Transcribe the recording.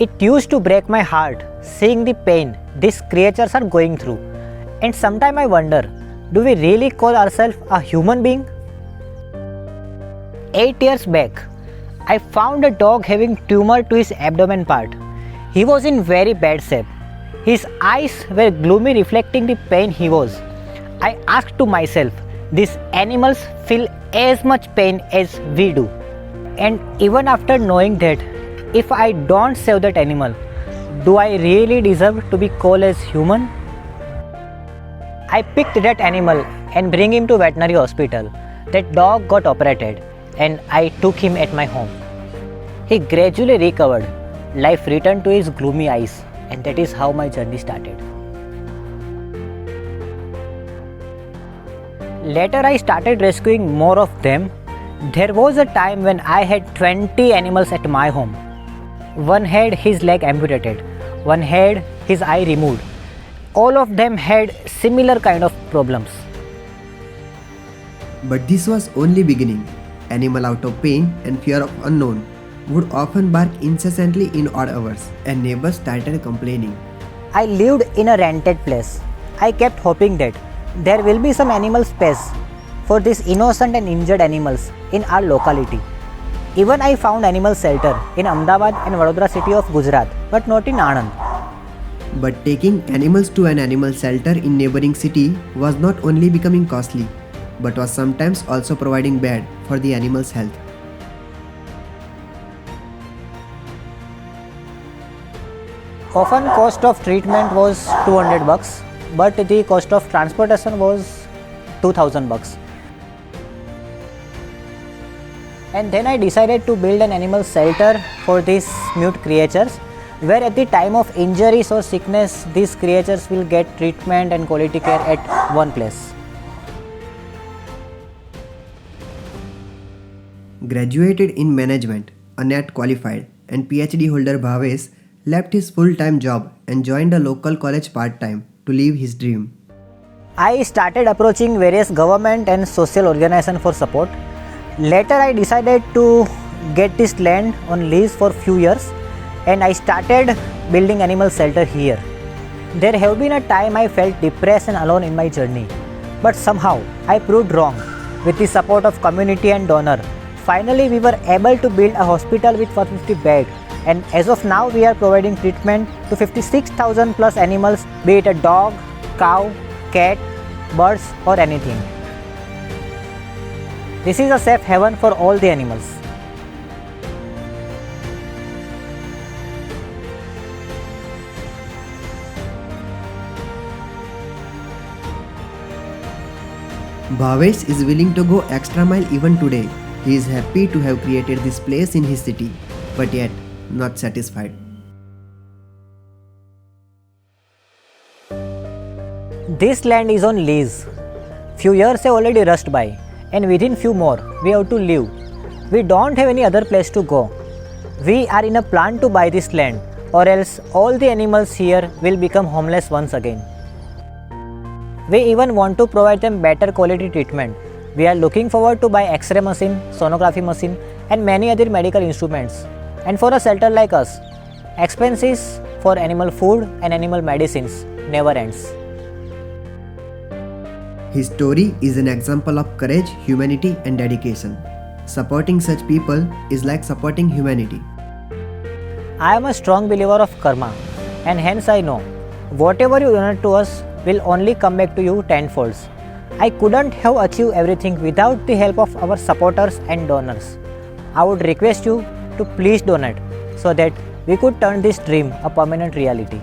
It used to break my heart seeing the pain these creatures are going through. And sometimes I wonder, do we really call ourselves a human being? 8 years back, I found a dog having tumor to his abdomen part. He was in very bad shape. His eyes were gloomy, reflecting the pain he was. I asked to myself, these animals feel as much pain as we do. And even after knowing that, if I don't save that animal, do I really deserve to be called as human? I picked that animal and bring him to veterinary hospital. That dog got operated and I took him at my home. He gradually recovered. Life returned to his gloomy eyes, and that is how my journey started. Later I started rescuing more of them. There was a time when I had 20 animals at my home. One had his leg amputated, one had his eye removed. All of them had similar kind of problems. But this was only beginning. Animal out of pain and fear of unknown would often bark incessantly in odd hours, and neighbors started complaining. I lived in a rented place. I kept hoping that there will be some animal space for these innocent and injured animals in our locality. Even I found animal shelter in Ahmedabad and Vadodara city of Gujarat, but not in Anand. But taking animals to an animal shelter in neighboring city was not only becoming costly, but was sometimes also providing bad for the animal's health. Often cost of treatment was 200 bucks, but the cost of transportation was 2000 bucks. And then I decided to build an animal shelter for these mute creatures, where at the time of injuries or sickness, these creatures will get treatment and quality care at one place. Graduated in management, a NET qualified, and PhD holder Bhavesh left his full-time job and joined a local college part-time to live his dream. I started approaching various government and social organizations for support. Later I decided to get this land on lease for few years, and I started building animal shelter here. There have been a time I felt depressed and alone in my journey, but somehow I proved wrong. With the support of community and donor, finally we were able to build a hospital with 450 beds, and as of now we are providing treatment to 56,000 plus animals, be it a dog, cow, cat, birds or anything. This is a safe haven for all the animals. Bhavesh is willing to go extra mile even today. He is happy to have created this place in his city, but yet not satisfied. This land is on lease. Few years have already rushed by, and within few more we have to leave. We don't have any other place to go. We are in a plan to buy this land, or else all the animals here will become homeless once again. We even want to provide them better quality treatment. We are looking forward to buy X-ray machine, sonography machine and many other medical instruments. And for a shelter like us, expenses for animal food and animal medicines never ends. His story is an example of courage, humanity and dedication. Supporting such people is like supporting humanity. I am a strong believer of karma, and hence I know whatever you donate to us will only come back to you tenfold. I couldn't have achieved everything without the help of our supporters and donors. I would request you to please donate so that we could turn this dream a permanent reality.